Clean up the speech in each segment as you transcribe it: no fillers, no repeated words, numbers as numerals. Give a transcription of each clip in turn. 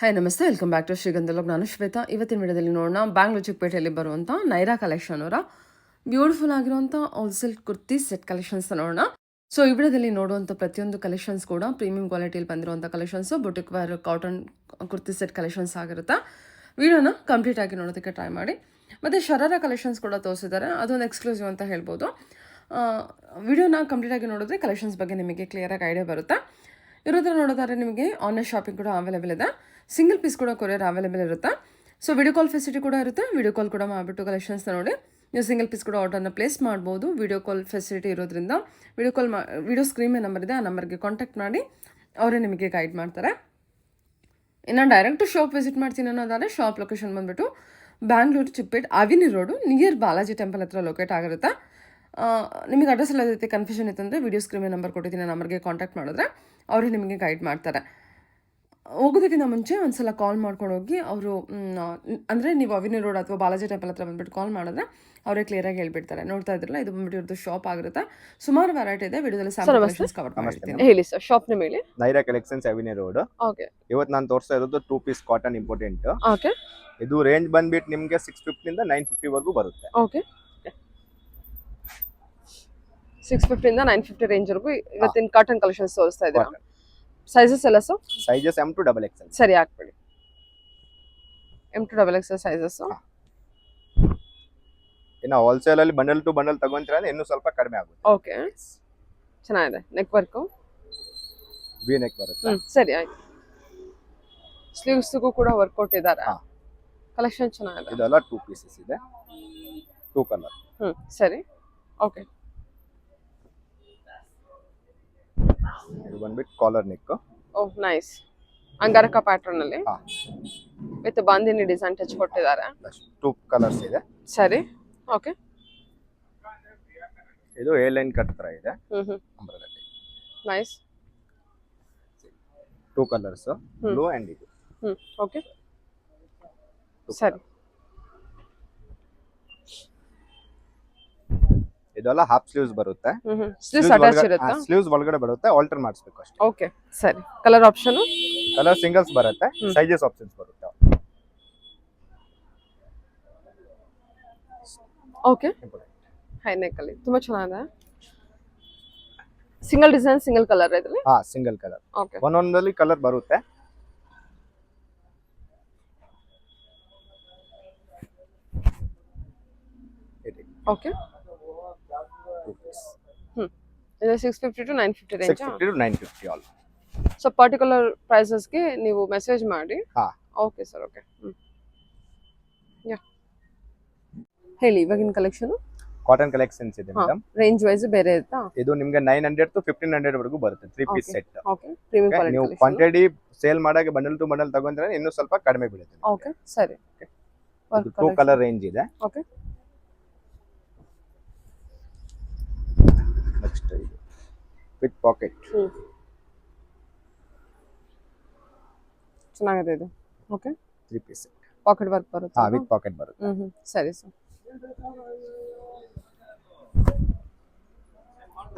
Hi ನಮಸ್ತೆ, welcome back to ಶ್ರೀಗಂಧಲೋಕ್. ನಾನು ಶ್ವೇತಾ. ಇವತ್ತಿನ ವಿಡಿಯೋದಲ್ಲಿ ನೋಡೋಣ ಬ್ಯಾಂಗ್ಳೂರು ಚಿಕ್ಕಪೇಟೆಯಲ್ಲಿ ಬರುವಂಥ ನೈರಾ ಕಲೆಕ್ಷನ್ ಅವರ ಬ್ಯೂಟಿಫುಲ್ ಆಗಿರುವಂಥ ಹೋಲ್ಸೇಲ್ ಕುರ್ತಿ ಸೆಟ್ ಕಲೆಕ್ಷನ್ಸ್ ನೋಡೋಣ. ಸೊ ಈ ವಿಡಿಯೋದಲ್ಲಿ ನೋಡುವಂಥ ಪ್ರತಿಯೊಂದು ಕಲೆಕ್ಷನ್ಸ್ ಕೂಡ ಪ್ರೀಮಿಯಂ ಕ್ವಾಲಿಟಿಯಲ್ಲಿ ಬಂದಿರುವಂಥ collections, boutique wear cotton kurti set collections ಆಗಿರುತ್ತೆ. ವಿಡಿಯೋನ ಕಂಪ್ಲೀಟ್ ಆಗಿ ನೋಡೋದಕ್ಕೆ ಟ್ರೈ ಮಾಡಿ. ಮತ್ತು ಶರಾರ ಕಲೆಕ್ಷನ್ಸ್ ಕೂಡ ತೋರಿಸಿದ್ದಾರೆ, ಅದೊಂದು ಎಕ್ಸ್ಕ್ಲೂಸಿವ್ ಅಂತ ಹೇಳ್ಬೋದು. ವಿಡಿಯೋನ ಕಂಪ್ಲೀಟಾಗಿ ನೋಡಿದ್ರೆ ಕಲೆಕ್ಷನ್ಸ್ ಬಗ್ಗೆ ನಿಮಗೆ ಕ್ಲಿಯರಾಗಿ ಐಡಿಯಾ ಬರುತ್ತೆ. ಇರೋದ್ರ ನೋಡೋದಾದ್ರೆ ನಿಮಗೆ ಆನ್ಲೈನ್ ಶಾಪಿಂಗ್ ಕೂಡ ಅವೈಲೇಬಲ್ ಇದೆ. ಸಿಂಗಲ್ ಪೀಸ್ ಕೂಡ ಕೊರಿಯರ್ ಅವೈಲೇಬಲ್ ಇರುತ್ತೆ. ಸೊ ವಿಡಿಯೋ ಕಾಲ್ ಫೆಸಿಲಿಟಿ ಕೂಡ ಇರುತ್ತೆ. ವಿಡಿಯೋ ಕಾಲ್ ಕೂಡ ಮಾಡಿಬಿಟ್ಟು ಕಲೆಕ್ಷನ್ಸ್ನ ನೋಡಿ ನೀವು ಸಿಂಗಲ್ ಪೀಸ್ ಕೂಡ ಆರ್ಡರ್ನ ಪ್ಲೇಸ್ ಮಾಡ್ಬೋದು. ವಿಡಿಯೋ ಕಾಲ್ ಫೆಸಿಲಿಟಿ ಇರೋದ್ರಿಂದ ವಿಡಿಯೋ ಸ್ಕ್ರೀನ್ ಮೇಲೆ ನಂಬರ್ ಇದೆ, ಆ ನಂಬರ್ಗೆ ಕಾಂಟ್ಯಾಕ್ಟ್ ಮಾಡಿ ಅವರೇ ನಿಮಗೆ ಗೈಡ್ ಮಾಡ್ತಾರೆ. ಇನ್ನು ಡೈರೆಕ್ಟ್ ಶಾಪ್ ವಿಸಿಟ್ ಮಾಡ್ತೀನಿ ಅನ್ನೋದಾದರೆ ಶಾಪ್ ಲೊಕೇಶನ್ ಬಂದುಬಿಟ್ಟು Bangalore Chickpet avenue road near Balaji temple ಹತ್ರ ಲೊಕೇಟ್ ಆಗಿರುತ್ತೆ. ನಿಮಗೆ ಅಡ್ರೆಸ್ ಎಲ್ಲ ಜೊತೆ ಕನ್ಫ್ಯೂಷನ್ ಇತ್ತಂದರೆ ವಿಡಿಯೋ ಸ್ಕ್ರೀನ್ ಮೇಲೆ ನಂಬರ್ ಕೊಟ್ಟಿದ್ದೀನಿ, ನಂಬರ್ಗೆ ಕಾಂಟ್ಯಾಕ್ಟ್ ಮಾಡಿದ್ರೆ ಅವರೇ ನಿಮಗೆ ಗೈಡ್ ಮಾಡ್ತಾರೆ. ಹೋಗೋದಕ್ಕಿಂತ ಮುಂಚೆ ಒಂದ್ಸಲ ಕಾಲ್ ಮಾಡ್ಕೊಂಡು ಹೋಗಿ ಅವರು ಅಂದರೆ ನೀವು ಅವಿನಿ ರೋಡ್ ಅಥವಾ ಬಾಲಾಜಿ ಟೆಂಪಲ್ ಹತ್ರ ಬಂದುಬಿಟ್ಟು ಕಾಲ್ ಮಾಡಿದ್ರೆ ಅವರೇ ಕ್ಲಿಯರಾಗಿ ಹೇಳ್ಬಿಡ್ತಾರೆ. ನೋಡ್ತಾ ಇದ್ರಲ್ಲ, ಇದು ಬಂದ್ಬಿಟ್ಟು ಇವ್ರದ್ದು ಶಾಪ್ ಆಗಿರುತ್ತೆ. ಸುಮಾರು ವೆರೈಟಿ ಇದೆ. ವಿಡಿಯೋದಲ್ಲಿ ಕಲೆಕ್ಷನ್ಸ್ ಕವರ್ ಮಾಡ್ತೀನಿ. ಹೇಳಿ ಸರ್, ಶಾಪ್ ನೇಮ್ ಹೇಳಿ. Naira collections avenue road. Okay, ಇವತ್ತು ನಾನು ತೋರಿಸ್ತಾ ಇರೋದು 2 ಪೀಸ್ ಕಾಟನ್ ಇಂಪಾರ್ಟೆಂಟ್. ಓಕೆ. ಇದು ರೇಂಜ್ ಬಂದ್ಬಿಟ್ಟು ನಿಮಗೆ 650 ಇಂದ 950 ವರೆಗೂ ಬರುತ್ತೆ. ಓಕೆ, 650 ಇಂದ 950 ರೇಂಜ್ ವರೆಗೂ ಇವತ್ತಿನ ಕಾಟನ್ ಕಲೆಕ್ಷನ್ಸ್ ತೋರಿಸ್ತಾ ಇದ್ದೀರಾ. ಸೈಜಸ್ ಎಲ್ಲ sir? Sizes M to XXL. ಸರಿ, ಹಾಕ್ಬಿಡಿ. M to XXL sizes. ಇನ್ನು ಹೋಲ್ಸೇಲ್ ಅಲ್ಲಿ ಬಂಡಲ್ ಟು ಬಂಡಲ್ ತಗೊಂತೀರಾ ಇನ್ನೂ ಸ್ವಲ್ಪ ಕಡಿಮೆ ಆಗುತ್ತೆ. ಓಕೆ, ಚೆನ್ನಾಗಿದೆ. ನೆಕ್ ವರ್ಕ್ ವಿ ನೆಕ್ ಬರುತ್ತೆ. ಸರಿ, ಆಯ್ತು. ಸ್ಲೀವ್ಸ್ಗೂ ಕೂಡ ವರ್ಕ್ ಕೊಟ್ಟಿದ್ದಾರೆ. ಕಲೆಕ್ಷನ್ ಚೆನ್ನಾಗಿದೆ. ಇದೆಲ್ಲ 2 ಪೀಸಸ್ ಇದೆ, 2 ಕಲರ್. ಸರಿ, ಓಕೆ. ಇದು ಬಂದ್ಬಿಟ್ಟು ಕಾಲರ್ ನೆಕ್. ಓಹ್, ನೈಸ್. ಅಂಗಾರಕ ಪ್ಯಾಟರ್ನ್ ಅಲ್ಲಿ ವಿತ್ ಬಾಂದಿನಿ ಡಿಸೈನ್ ಟಚ್ ಕೊಟ್ಟಿದ್ದಾರೆ. 2 ಕಲರ್ಸ್ ಇದೆ. ಸರಿ, ಓಕೆ. ಇದು ಎ ಲೈನ್ ಕಟ್ ತರ ಇದೆ. Umbrella type. Nice. 2 colours, blue and ಇದು. ಓಕೆ, ಸರಿ. ಇದೆಲ್ಲ ಹಾಫ್ ಸ್ಲೀವ್ಸ್ ಬರುತ್ತೆ. ಸ್ಲೀವ್ಸ್ ಅಟ್ಯಾಚ್ ಇರುತ್ತಾ? ಸ್ಲೀವ್ಸ್ ಒಳಗಡೆ ಬರುತ್ತೆ, ಆಲ್ಟರ್ ಮಾಡಿಸಬೇಕು ಅಷ್ಟೇ. ಓಕೆ, ಸರಿ. Colour option? ಕಲರ್ ಸಿಂಗಲ್ಸ್ ಬರುತ್ತೆ, ಸೈಜಸ್ ಆಪ್ಷನ್ಸ್ ಬರುತ್ತೆ. ಓಕೆ, ಹೈ ನೆಕ್ ಅಲ್ಲಿ ತುಂಬಾ ಚೆನ್ನಾಗಿದೆ. ಸಿಂಗಲ್ ಡಿಸೈನ್, ಸಿಂಗಲ್ ಕಲರ್ ಇದರಲ್ಲಿ? ಹಾ, ಸಿಂಗಲ್ ಕಲರ್. ಓಕೆ, ಒಂದೊಂದಲ್ಲಿ ಕಲರ್ ಬರುತ್ತೆ. ಓಕೆ. ಇದು 650 to 950 range. 650 to 950 all. So particular prices ಗೆ ನೀವು ಮೆಸೇಜ್ ಮಾಡಿ. ಹಾ, ಓಕೆ ಸರ್, ಓಕೆ. ಯಾ, ಹೇಳಿ. ಇವಾಗಿನ ಕಲೆಕ್ಷನ್ ಕಾಟನ್ ಕಲೆಕ್ಷನ್ಸ್ ಇದೆ ಮೇಡಮ್. ರೇಂಜ್ ವೈಸ್ ಬೇರೆ ಇರುತ್ತಾ? ಇದು ನಿಮಗೆ 900 to 1500 ವರೆಗೂ ಬರುತ್ತೆ, 3 piece set. Okay, premium quality. ನೀವು ಕ್ವಾಂಟಿಟಿ ಸೇಲ್ ಮಾಡಾಗೆ ಬಂಡಲ್ ಟು ಬಂಡಲ್ ತಗೊಂಡ್ರೆ ಇನ್ನೂ ಸ್ವಲ್ಪ ಕಡಿಮೆ ಬೀಳುತ್ತೆ. ಓಕೆ, ಸರಿ. ಇದು 2 ಕಲರ್ ರೇಂಜ್ ಇದೆ. ಓಕೆ, ನೆಕ್ಸ್ಟ್ ಇದು ವಿತ್ ಪಾಕೆಟ್. ಚೆನ್ನಾಗಿದೆ ಇದು. Okay, 3 piece set. Pocket work ಬರುತ್ತೆ. ಹಾ, ವಿತ್ ಪಾಕೆಟ್ ಬರುತ್ತೆ. ಸರಿ ಸರ್.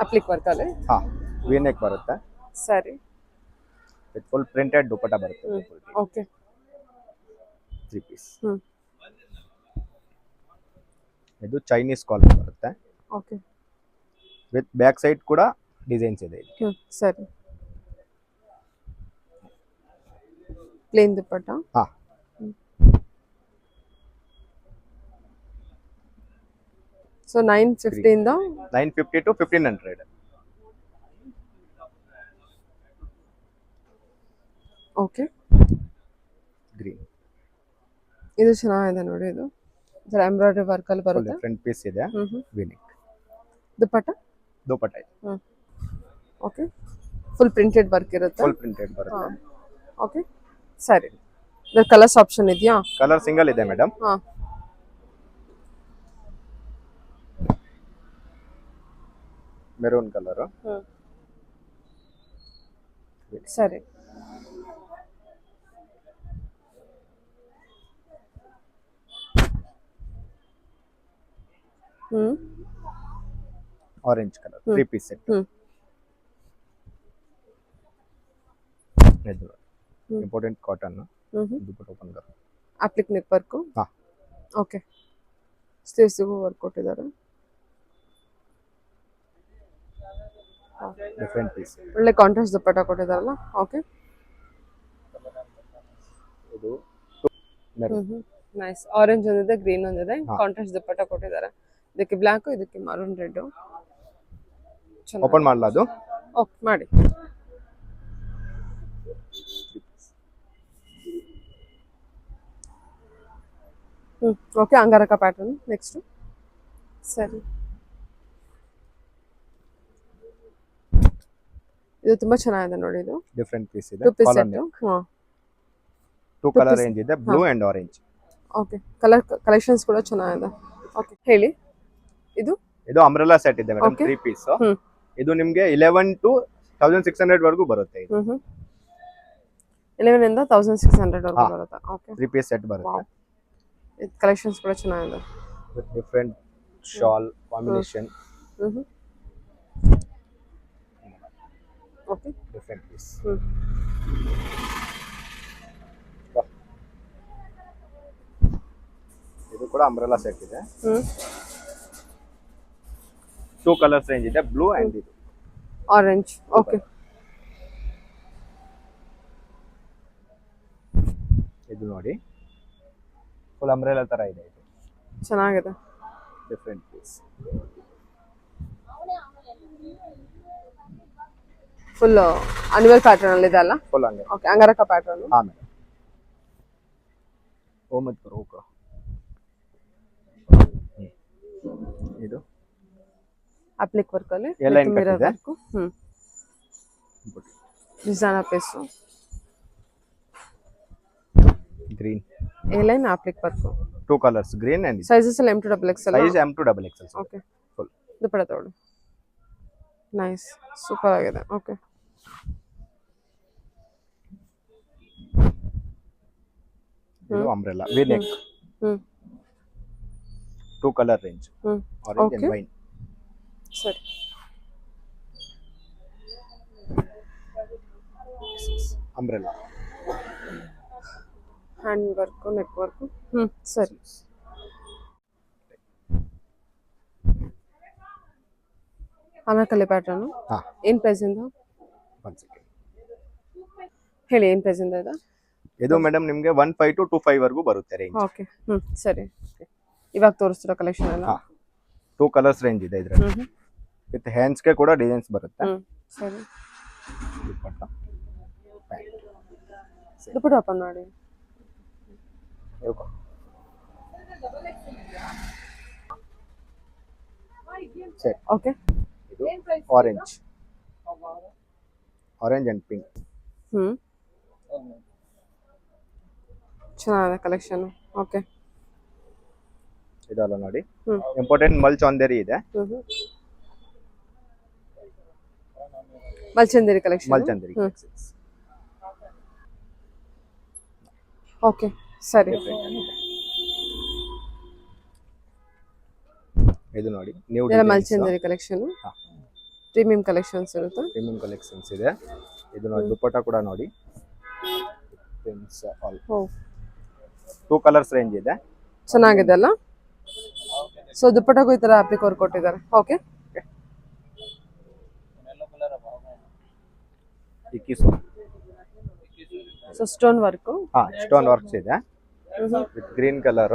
ಅಪ್ಲಿಕ್ ವರ್ಕ್ ಅಲ್ಲಿ. ಹಾ, ವಿ ನೆಕ್ ಬರುತ್ತೆ. ಸರಿ, ವಿತ್ ಫುಲ್ ಪ್ರಿಂಟೆಡ್ ದುಪಟ್ಟ ಬರುತ್ತೆ. Okay, 3 piece. ಇದು ಚೈನೀಸ್ ಕಾಲರ್ ಬರುತ್ತೆ. ಓಕೆ, ವಿತ್ ಬ್ಯಾಕ್ ಸೈಡ್ ಕೂಡ ಡಿಸೈನ್ಸ್ ಇದೆ. ಸರಿ. ಪ್ಲೇನ್ ದುಪಟ್ಟ. ಹಾ, ಸೊ 950 ಇಂದ 950 to 1500. Okay, green. ಇದು ಚೆನ್ನಾಗಿದೆ ನೋಡಿ. ಇದು ಎಂಬ್ರಾಯ್ಡರಿ ವರ್ಕ್ ಅಲ್ಲಿ ಬರುತ್ತೆ. ಫ್ರಂಟ್ ಪೀಸ್ ಇದೆ. V neck. ದುಪಟ್ಟ ಇದೆ. ಓಕೆ, ಫುಲ್ ಪ್ರಿಂಟೆಡ್ ವರ್ಕ್ ಇರುತ್ತೆ. ಫುಲ್ ಪ್ರಿಂಟೆಡ್ ಬರುತ್ತೆ. ಓಕೆ, ಸರಿ. ಇದರ ಕಲರ್ಸ್ ಆಪ್ಷನ್ ಇದೆಯಾ? ಕಲರ್ ಸಿಂಗಲ್ ಇದೆ ಮೇಡಮ್. ಹಾ, ಮೆರೂನ್ ಕಲರ್. ಸರಿ. Orange colour. 3 piece set. Important cotton hmm dupatta open ಕರ್ ಅಪ್ಲಿಕ್ ನೆಕ್ ವರ್ಕು ಹಾ ಓಕೆ ಸ್ಲೀವ್ಸಿಗೂ ವರ್ಕ್ ಕೊಟ್ಟಿದ್ದಾರೆ ಡಿಫರೆಂಟ್ ಪೀಸ್ ಒಳ್ಳೆ ಕಾಂಟ್ರಾಸ್ಟ್ ದುಪ್ಪಟ್ಟ ಕೊಟ್ಟಿದ್ದಾರಲ್ಲ ಓಕೆ ಇದು ಮೆರೂನ್ ನೈಸ್ ಆರೆಂಜ್ ಒಂದಿದೆ ಗ್ರೀನ್ ಒಂದಿದೆ ಹಾ. ಕಾಂಟ್ರಾಸ್ಟ್ ದುಪ್ಪಟ್ಟ ಕೊಟ್ಟಿದ್ದಾರೆ ಇದಕ್ಕೆ ಬ್ಲ್ಯಾಕ್ ಇದಕ್ಕೆ ಮರೂನ್ ರೆಡ್ ಓಪನ್ ಮಾಡಲ ಅದು ಓಕೆ ಮಾಡಿ ಓಕೆ ಅಂಗಾರಕ ಪ್ಯಾಟರ್ನ್ ನೆಕ್ಸ್ಟ್ ಸರಿ ಇದು ತುಂಬಾ ಚೆನ್ನಾಗಿದೆ ನೋಡಿ ಇದು ಡಿಫರೆಂಟ್ ಪೀಸ್ ಇದೆ 2 ಪೀಸ್ ಕಾಲರ್ ಸೆಟ್ ಹಾ ಟೂ ಕಲರ್ ರೇಂಜ್ ಇದೆ blue and orange okay colour collections ಕೂಡ ಚೆನ್ನಾಗಿದೆ ಓಕೆ ಹೇಳಿ ಇದು ಇದು ಅಂಬ್ರೆಲಾ ಸೆಟ್ ಇದೆ ಮೇಡಮ್ Okay. 3 ಪೀಸ್ ಹ್ಮ್ ಇದು ನಿಮಗೆ 11 to 1600 ವರೆಗೂ ಬರುತ್ತೆ ಇದು ಹ್ಮ್ 11 ಇಂದ 1600 ವರೆಗೂ ಹಾ. ಬರುತ್ತೆ ಓಕೆ 3 ಪೀಸ್ ಸೆಟ್ ಬರುತ್ತೆ ಇದು ಕಲೆಕ್ಷನ್ಸ್ ಕೂಡ ಚೆನ್ನಾಗಿದೆ with different shawl combination hmm okay different piece ಇದು ಕೂಡ ಅಂಬ್ರೆಲಾ ಸೆಟ್ ಇದೆ ಹ್ಮ್ 2 ಕಲರ್ಸ್ ರೇಂಜ್ ಇದೆ ಬ್ಲೂ ಅಂಡ್ ಇದು ಆರೆಂಜ್ ಓಕೆ ಇದು ನೋಡಿ ಫುಲ್ ಅಂಬ್ರೆಲಾ ತರ ಇದೆ ಇದು ಚೆನ್ನಾಗಿದೆ different piece full animal pattern ಅಲ್ಲಿ ಇದೆ ಅಲ್ಲ ಫುಲ್ ಹಂಗೆ ಓಕೆ ಅಂಗಾರಕ ಪ್ಯಾಟರ್ನ್ ಹಾ ಮೇಡಮ್ ಓಮತ್ ಕರೋ ಓಕೆ ಇದು ಅಪ್ಲಿಕ್ ವರ್ಕ್ ಅಲ್ಲಿ A-line cut ಮಿರರ್ ಇದೆ. Work designer piece green A line appliqué work 2 colours green and sizes ಎಲ್ಲ M to double XL size M to double XL okay full dupatta ತಗೊಳ್ಳಿ nice super ಆಗಿದೆ okay ಇದು umbrella V neck hmm 2 colour range orange Okay. And wine ಸರಿ umbrella hand work neck work ಸರಿ Anarkali pattern ಹಾ ಏನ್ price ಇಂದ one second ಹೇಳಿ ಏನ್ ಪ್ರೈಸ್ ಇಂದ ಇದೆ ಇದು ಮೇಡಮ್ ನಿಮಗೆ 15 to 25 ವರೆಗೂ ಬರುತ್ತೆ ರೇಂಜ್ ಓಕೆ ಸರಿ ಇವಾಗ ತೋರಿಸ್ತಿರೋ ಕಲೆಕ್ಷನ್ ಎಲ್ಲ ಹಾ 2 ಕಲರ್ಸ್ ರೇಂಜ್ ಇದೆ ಇದರಲ್ಲಿ ಹ್ಮ್ ವಿತ್ ಹ್ಯಾಂಡ್ಸ್ ಗೆ ಕೂಡ ಡಿಸೈನ್ಸ್ ಬರುತ್ತೆ ಸರಿ ದುಪ್ಪಟ್ಟ ಪ್ಯಾಂಟ್ ದುಪ್ಪಟ್ಟ ಓಪನ್ ಮಾಡಿ ಸರಿ ಓಕೆ ಇದು ಆರೆಂಜ್ ಆರೆಂಜ್ ಅಂಡ್ ಪಿಂಕ್ ಚೆನ್ನಾಗಿದೆ ಕಲೆಕ್ಷನ್ ಓಕೆ ಇದಲ್ಲ ನೋಡಿ ಹ್ಮ್ ಇಂಪಾರ್ಟೆಂಟ್ ಮಲ್ಚ್ ಆನ್ ಇದೆ ಮಲ್ಚಂದೇರಿ ಕಲೆಕ್ಷನ್ ಮಲ್ಚಂದರಿ ಓಕೆ ಸರಿ ಇದು ನೋಡಿ ನ್ಯೂ ಇದೆಲ್ಲ ಮಲ್ಚಂದೇರಿ ಕಲೆಕ್ಷನ್ ಹಾ. ಪ್ರೀಮಿಯಂ ಕಲೆಕ್ಷನ್ಸ್ ಇರುತ್ತೆ ಪ್ರೀಮಿಯಂ ಕಲೆಕ್ಷನ್ಸ್ ಇದೆ ಇದು ನೋಡಿ ದುಪ್ಪಟ್ಟ ಕೂಡ ನೋಡಿ ಆಲ್ ಓ 2 ಕಲರ್ಸ್ ರೇಂಜ್ ಇದೆ ಚೆನ್ನಾಗಿದೆ ಅಲ್ಲ ಸೊ ದುಪ್ಪಟ್ಟಗೂ ಈ ತರ ಅಪ್ಲಿಕ್ ವರ್ಕ್ ಕೊಟ್ಟಿದ್ದಾರೆ ಓಕೆ ಇಕ್ಕಿಸು ಸೊ ಸ್ಟೋನ್ ವರ್ಕ್ ಹಾ ಸ್ಟೋನ್ ವರ್ಕ್ಸ್ ಇದೆ with green colour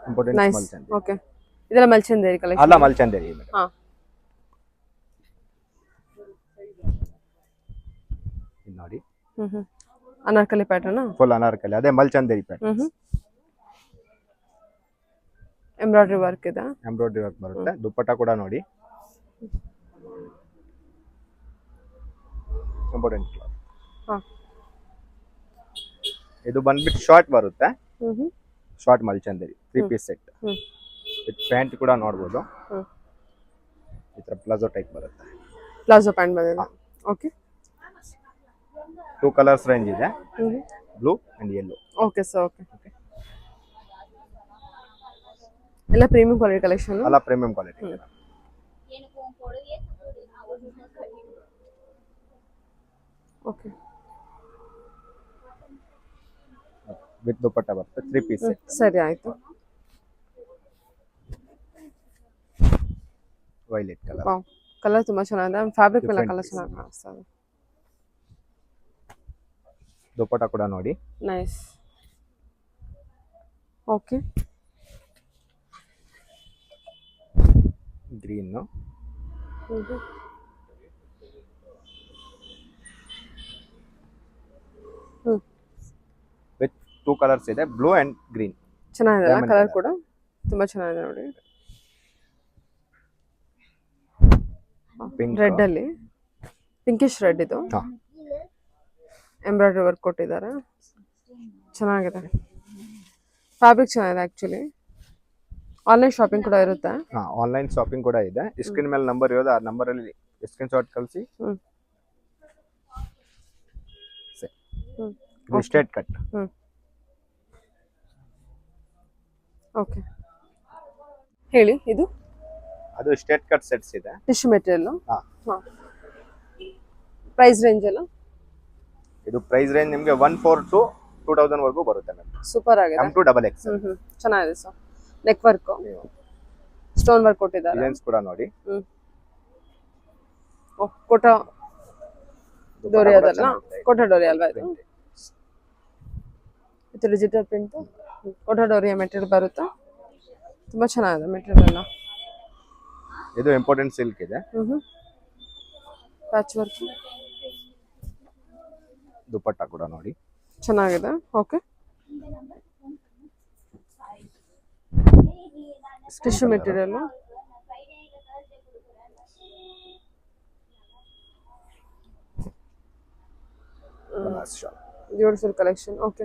important nice ಮಲ್ಚಂದರಿ ಓಕೆ ಇದೆಲ್ಲ ಮಲ್ಚಂದೇರಿ ಕಲೆಕ್ಷನ್ ಅಲ್ಲ ಮಲ್ಚಂದರಿ ಇದೆ ಹಾ ಇದು ನೋಡಿ ಅನಾರ್ಕಲಿ ಪ್ಯಾಟರ್ನ್ ಫುಲ್ ಅನಾರ್ಕಲಿ ಅದೇ ಮಲ್ಚಂದರಿ ಪ್ಯಾಟರ್ನ್ ಎಂಬ್ರಾಯ್ಡ್ರಿ ವರ್ಕ್ ಇದೆ ಎಂಬ್ರಾಯ್ಡ್ರಿ ವರ್ಕ್ ಬರುತ್ತೆ ದುಪ್ಪಟ್ಟ ಕೂಡ ನೋಡಿ ಇಂಪಾರ್ಟೆಂಟ್ ಹಾ ಇದು ಬಂದ್ಬಿಟ್ಟು ಶಾರ್ಟ್ ಬರುತ್ತೆ ಹ್ಮ್ ಶಾರ್ಟ್ ಮಲ್ಚಂದರಿ 3 ಪೀಸ್ ಸೆಟ್ ವಿತ್ ಪ್ಯಾಂಟ್ ಕೂಡ ನೋಡಬಹುದು ಈ ತರ ಪ್ಲಾಜೋ ಟೈಪ್ ಬರುತ್ತೆ ಪ್ಲಾಜೋ ಪ್ಯಾಂಟ್ ಬಂದಿದೆ ಓಕೆ 2 ಕಲರ್ಸ್ ರೇಂಜ್ ಇದೆ blue and yellow okay sir okay ಎಲ್ಲ ಪ್ರೀಮಿಯಂ ಕ್ವಾಲಿಟಿ ಕಲೆಕ್ಷನ್ ಅಲ್ಲ premium quality okay with dupatta ಬರುತ್ತೆ 3 ಪೀಸ್ ಸೆಟ್. ಸರಿ ಆಯ್ತು. Violet colour. ವಾವ್, ಕಲರ್ ತುಂಬಾ ಚೆನ್ನಾಗಿದೆ. ಫ್ಯಾಬ್ರಿಕ್ ಮೇಲೆ Different ಕಲರ್ piece. ಚೆನ್ನಾಗಿ ಕಾಣಿಸ್ತಾ ಇದೆ. ದುಪಟ್ಟ ಕೂಡ ನೋಡಿ. Nice. Okay green with 2 colours ಇದೆ, ಬ್ಲೂ ಅಂಡ್ ಗ್ರೀನ್. ಚೆನ್ನಾಗಿದೆ Diamond ಕಲರ್ colour. ಕೂಡ ತುಂಬಾ ಚೆನ್ನಾಗಿದೆ ನೋಡಿ. ಪಿಂಕ್ ರೆಡ್ ಅಲ್ಲಿ ಪಿಂಕಿಶ್ ರೆಡ್ ಇದು. ಹಾ ಎಂಬ್ರಾಯ್ಡ್ರಿ ವರ್ಕ್ ಕೊಟ್ಟಿದ್ದಾರೆ, ಚೆನ್ನಾಗಿದೆ. ಫ್ಯಾಬ್ರಿಕ್ ಚೆನ್ನಾಗಿದೆ ಆಕ್ಚುಲಿ. ಆನ್ಲೈನ್ ಶಾಪಿಂಗ್ ಕೂಡ ಇರುತ್ತೆ. ಹಾ ಆನ್ಲೈನ್ ಶಾಪಿಂಗ್ ಕೂಡ ಇದೆ. ಸ್ಕ್ರೀನ್ ಮೇಲೆ ನಂಬರ್ ಇರೋದು, ಆ ನಂಬರ್ ಅಲ್ಲಿ ಸ್ಕ್ರೀನ್ ಶಾಟ್ ಕಳಿಸಿ. ಹ್ಮ್ ಸ್ಟ್ರೇಟ್ ಕಟ್. ಹ್ಮ್ ಓಕೆ ಹೇಳಿ. ಇದು ಅದು ಸ್ಟ್ರೇಟ್ ಕಟ್ ಸೆಟ್ಸ್ ಇದೆ. Tissue material. ಹಾ ಪ್ರೈಸ್ ರೇಂಜ್ ಎಲ್ಲ ಇದು ಪ್ರೈಸ್ ರೇಂಜ್ ನಿಮಗೆ 14 to 2000 ವರೆಗೂ ಬರುತ್ತೆ ಮ್ಯಾಮ್. ಸೂಪರ್ ಆಗಿದೆ. M to XXL. ಚೆನ್ನಾಗಿದೆ sir. Neck work, stone work ಕೊಟ್ಟಿದ್ದಾರೆ. ಡಿಸೈನ್ಸ್ ಕೂಡ ನೋಡಿ. ಕೋಟ ಡೋರಿ ಅದಲ್ಲ, ಕೋಟ ಡೋರಿ ಅಲ್ವಾ ಇದು? ಇದು ಡಿಜಿಟಲ್ ಪ್ರಿಂಟ್ ಕೋಟ ಡೋರಿಯ ಮೆಟೀರಿಯಲ್ ಬರುತ್ತೆ. ತುಂಬಾ ಚೆನ್ನಾಗಿದೆ ಮೆಟೀರಿಯಲ್ ಎಲ್ಲ. ಇದು ಇಂಪಾರ್ಟೆಂಟ್ ಸಿಲ್ಕ್ ಇದೆ. ಪ್ಯಾಚ್ ವರ್ಕ್ ದುಪಟ್ಟ ಕೂಡ ನೋಡಿ. ಚೆನ್ನಾಗಿದೆ. Okay tissue material. Beautiful collection. Okay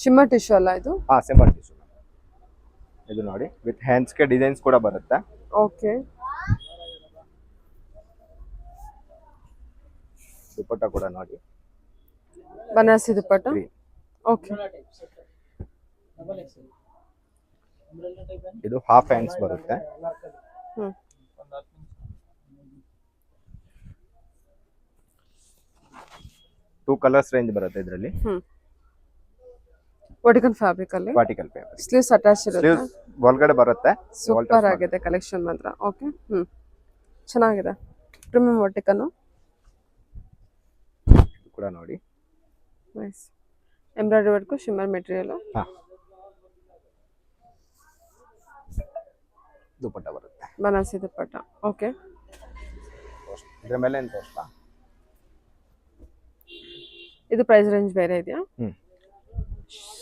shimmer tissue ಅಲ್ಲ ಇದು? ಹಾ ಸಿಂಪಲ್ ಟಿಶ್ಯೂ. ಇದು ನೋಡಿ ವಿತ್ ಹ್ಯಾಂಡ್ಸ್ ಗೆ ಡಿಸೈನ್ಸ್ ಕೂಡ ಬರುತ್ತೆ. ಓಕೆ ದುಪಟ್ಟ ಕೂಡ ನೋಡಿ. ಬನಾರಸಿ ದುಪ್ಪಟ್ಟ. Green. ಓಕೆ ಇದು ಹಾಫ್ ಹ್ಯಾಂಡ್ಸ್ ಬರುತ್ತೆ. ಹ್ಮ್ 2 ಕಲರ್ಸ್ ರೇಂಜ್ ಬರುತ್ತೆ ಇದರಲ್ಲಿ. ವರ್ಟಿಕಲ್ ಫ್ಯಾಬ್ರಿಕ್ ಅಲ್ಲಿ ಪಾರ್ಟಿಕಲ್ ಪೇಪರ್. ಸ್ಲೀವ್ಸ್ ಅಟ್ಯಾಚ್ ಇರುತ್ತೆ. ಸ್ಲೀವ್ಸ್ ಒಳಗಡೆ ಬರುತ್ತೆ. ಸೂಪರ್ ಆಗಿದೆ ಕಲೆಕ್ಷನ್ ಮಾತ್ರ. ಓಕೆ ಚೆನ್ನಾಗಿದೆ. ಪ್ರೀಮಿಯಂ ವರ್ಟಿಕಲ್ ಕೂಡ ನೋಡಿ. Nice. Embroidery work, shimmer material. ಹಾ ದುಪಟ್ಟ ಬರುತ್ತೆ. ಬನಾರಸಿ ದುಪ್ಪಟ್ಟ. ಓಕೆ ಇದ್ರ ಮೇಲೆ ಏನು ತೋರಿಸ್ತಾ? ಇದು ಪ್ರೈಸ್ ರೇಂಜ್ ಬೇರೆ ಇದೆಯಾ? ಹ್ಮ್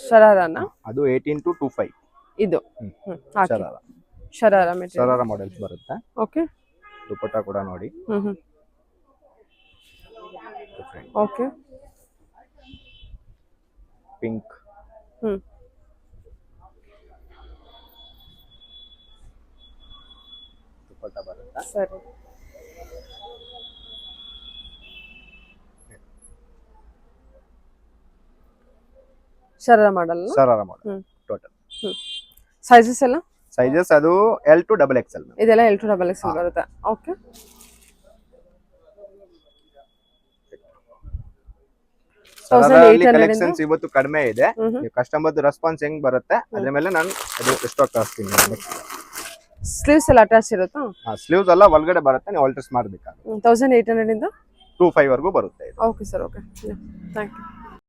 ಶರಾರಾನ? ಅದು 18 to 25. ಇದು ಹಾಕಿ. ಶರಾರ. ಶರಾರ ಮೆಟೀರಿಯಲ್. ಶರಾರ ಮಾಡೆಲ್ಸ್ ಬರುತ್ತೆ. ಓಕೆ ದುಪಟ್ಟ ಕೂಡ ನೋಡಿ. Different okay pink. ದುಪಟ್ಟ ಬರುತ್ತೆ. ಸರಿ. Sharara model. Sharara model total. Sizes ಎಲ್ಲ ಸೈಜಸ್ ಅದು L to XXL. ಇದೆಲ್ಲ L to XXL ಬರುತ್ತೆ. ಓಕೆ ಕಲೆಕ್ಷನ್ಸ್ ಇವತ್ತು ಕಡಿಮೆ ಇದೆ. ಕಸ್ಟಮರ್ ರೆಸ್ಪಾನ್ಸ್ ಹೆಂಗ್ ಬರುತ್ತೆ ಅದ್ರ ಮೇಲೆ ನಾನು ಅದು ಸ್ಟಾಕ್ ಕಳಿಸ್ತೀನಿ. ಸ್ಲೀವ್ಸ್ ಎಲ್ಲ ಅಟ್ಯಾಚ್ ಇರುತ್ತಾ? ಸ್ಲೀವ್ಸ್ ಎಲ್ಲ ಒಳಗಡೆ ಬರುತ್ತೆ, ನೀವು ಆಲ್ಟರ್ಸ್ ಮಾಡಬೇಕಾಗುತ್ತೆ. 1800 ಇಂದ 25 ವರೆಗೂ ಬರುತ್ತೆ ಇದು. Okay sir. Okay thank you.